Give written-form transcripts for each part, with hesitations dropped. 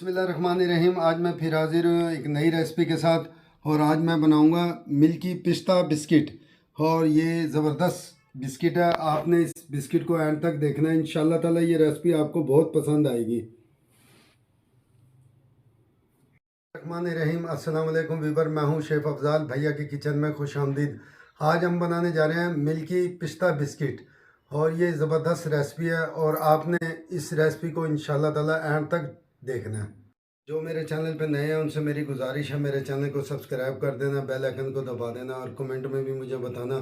बिस्मिल्लाहिर्रहमानिर्रहीम। आज मैं फिर हाजिर हूँ एक नई रेसिपी के साथ। और आज मैं बनाऊँगा मिल्की पिस्ता बिस्किट। और ये ज़बरदस्त बिस्किट है, आपने इस बिस्किट को एंड तक देखना है। इंशाल्लाह ताला ये रेसिपी आपको बहुत पसंद आएगी। रहमानिर्रहीम। अस्सलाम वालेकुम वीवर, मैं हूँ शेफ़ अफजाल। भैया की किचन में खुश आमदीद। आज हम बनाने जा रहे हैं मिल्की पिस्ता बिस्किट और ये ज़बरदस्त रेसिपी है और आपने इस रेसिपी को इंशाल्लाह ताला एंड तक देखना है। जो मेरे चैनल पे नए हैं उनसे मेरी गुजारिश है, मेरे चैनल को सब्सक्राइब कर देना, बेल आइकन को दबा देना और कमेंट में भी मुझे बताना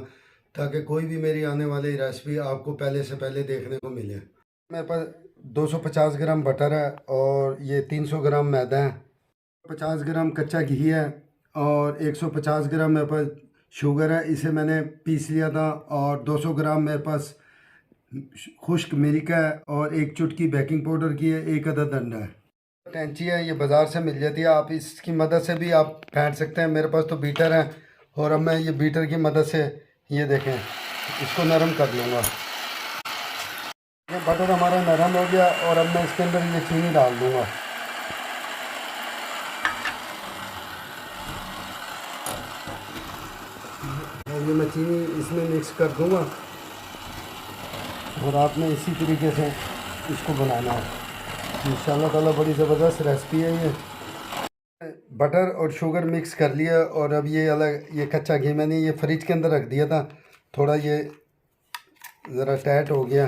ताकि कोई भी मेरी आने वाली रेसिपी आपको पहले से पहले देखने को मिले। मेरे पास 250 ग्राम बटर है और ये 300 ग्राम मैदा है, 50 ग्राम कच्चा घी है और 150 ग्राम मेरे पास शुगर है, इसे मैंने पीस लिया था। और 200 ग्राम मेरे पास खुश्क मिल्क है और एक चुटकी बेकिंग पाउडर की है, एक अदद अंडा है। कैंची है, ये बाज़ार से मिल जाती है, आप इसकी मदद से भी आप फेंट सकते हैं। मेरे पास तो बीटर है और अब मैं ये बीटर की मदद से ये देखें इसको नरम कर लूँगा। ये बटर हमारा नरम हो गया और अब मैं इसके अंदर ये चीनी डाल दूँगा। और ये मैं चीनी इसमें मिक्स कर दूँगा और आपने इसी तरीके से इसको बनाना है। इंशाल्लाह ताला बड़ी ज़बरदस्त रेसिपी है ये। बटर और शुगर मिक्स कर लिया और अब ये अलग, ये कच्चा घी मैंने ये फ्रिज के अंदर रख दिया था, थोड़ा ये ज़रा टाइट हो गया।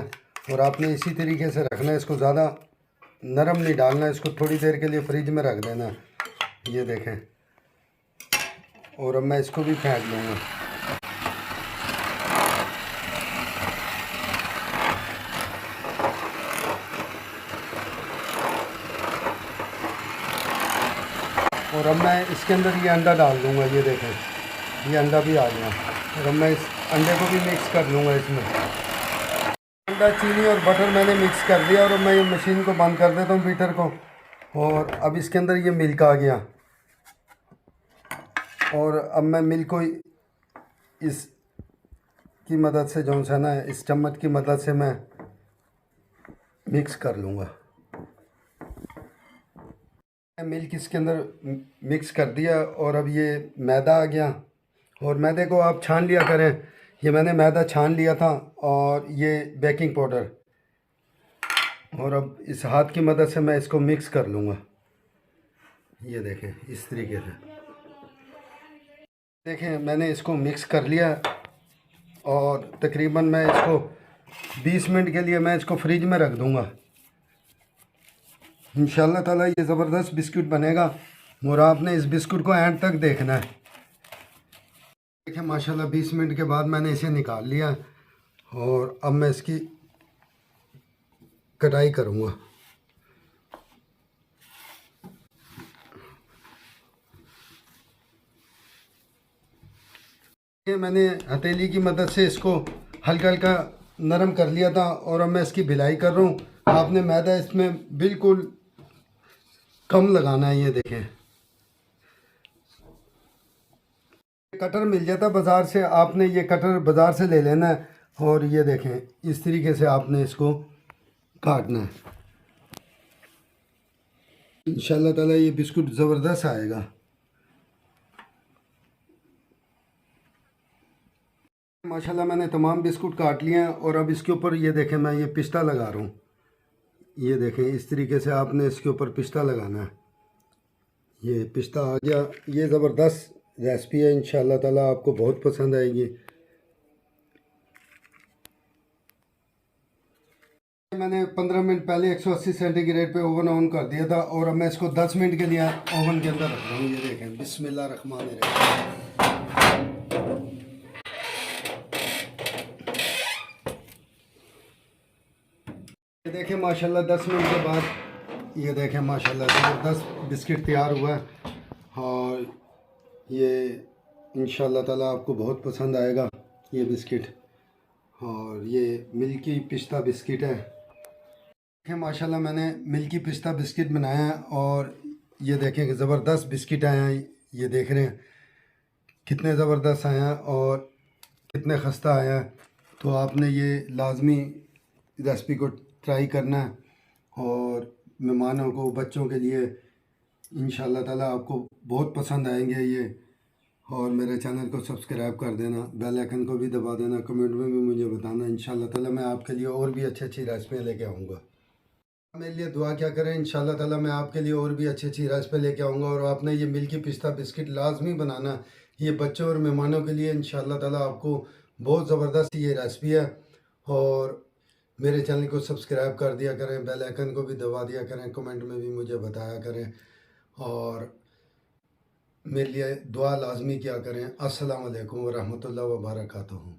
और आपने इसी तरीके से रखना है, इसको ज़्यादा नरम नहीं डालना, इसको थोड़ी देर के लिए फ्रिज में रख देना। ये देखें, और अब मैं इसको भी फेंट लूँगा। और अब मैं इसके अंदर ये अंडा डाल दूँगा। ये देखें, ये अंडा भी आ गया और अब मैं इस अंडे को भी मिक्स कर लूँगा इसमें। अंडा, चीनी और बटर मैंने मिक्स कर दिया और अब मैं ये मशीन को बंद कर देता हूँ, बीटर को। और अब इसके अंदर ये मिल्क आ गया और अब मैं मिल्क को इस की मदद से, जो सा ना, इस चम्मच की मदद से मैं मिक्स कर लूँगा। मिल्क इसके अंदर मिक्स कर दिया और अब ये मैदा आ गया। और मैदे को आप छान लिया करें, ये मैंने मैदा छान लिया था। और ये बेकिंग पाउडर, और अब इस हाथ की मदद से मैं इसको मिक्स कर लूँगा। ये देखें इस तरीके से, देखें मैंने इसको मिक्स कर लिया और तकरीबन मैं इसको 20 मिनट के लिए मैं इसको फ्रिज में रख दूँगा। इंशाल्लाह ताला ये ज़बरदस्त बिस्कुट बनेगा और आपने इस बिस्कुट को एंड तक देखना है। देखिए माशाल्लाह 20 मिनट के बाद मैंने इसे निकाल लिया और अब मैं इसकी कटाई करूँगा। ये मैंने हथेली की मदद से इसको हल्का हल्का नरम कर लिया था और अब मैं इसकी भिलाई कर रहा हूँ। आपने मैदा इसमें बिल्कुल कम लगाना है। ये देखें, कटर मिल जाता बाज़ार से, आपने ये कटर बाज़ार से ले लेना है और ये देखें इस तरीके से आपने इसको काटना है। इंशाल्लाह ताला ये बिस्कुट ज़बरदस्त आएगा। माशाल्लाह मैंने तमाम बिस्कुट काट लिए हैं और अब इसके ऊपर ये देखें मैं ये पिस्ता लगा रहा हूँ। ये देखें इस तरीके से आपने इसके ऊपर पिस्ता लगाना है। ये पिस्ता आ गया। ये ज़बरदस्त रेसिपी है, इंशाल्लाह ताला आपको बहुत पसंद आएगी। मैंने 15 मिनट पहले 180 सेंटीग्रेड पे ओवन ऑन कर दिया था और अब मैं इसको 10 मिनट के लिए ओवन के अंदर रख रहा हूँ। ये देखें, बिस्मिल्लाह रहमान रहीम। ये देखें माशाल्लाह 10 मिनट के बाद ये देखें माशाल्लाह ज़बरदस्त बिस्किट तैयार हुआ है और ये इंशाल्लाह ताला आपको बहुत पसंद आएगा ये बिस्किट। और ये मिल्की पिस्ता बिस्किट है। देखें माशाल्लाह मैंने मिल्की पिस्ता बिस्किट बनाया है और ये देखें कि ज़बरदस्त बिस्किट आए हैं। ये देख रहे हैं कितने ज़बरदस्त आए हैं और कितने खस्ता आया है। तो आपने ये लाजमी रेसिपी को ट्राई करना है और मेहमानों को, बच्चों के लिए इंशाल्लाह ताला आपको बहुत पसंद आएंगे ये। और मेरे चैनल को सब्सक्राइब कर देना, बेल आइकन को भी दबा देना, कमेंट में भी मुझे बताना। इंशाल्लाह ताला मैं आपके लिए और भी अच्छी अच्छी रेसिपियाँ लेके आऊँगा। मेरे लिए दुआ क्या करें, इंशाल्लाह ताला मैं आपके लिए और भी अच्छी अच्छी रेसिपी लेके आऊँगा। और आपने ये मिल्की पिस्ता बिस्किट लाजमी बनाना, ये बच्चों और मेहमानों के लिए इंशाल्लाह ताला आपको बहुत ज़बरदस्त ये रेसिपी है। और मेरे चैनल को सब्सक्राइब कर दिया करें, बेल आइकन को भी दबा दिया करें, कमेंट में भी मुझे बताया करें और मेरे लिए दुआ लाजमी किया करें। अस्सलाम वालेकुम व रहमतुल्लाहि व बरकातहू।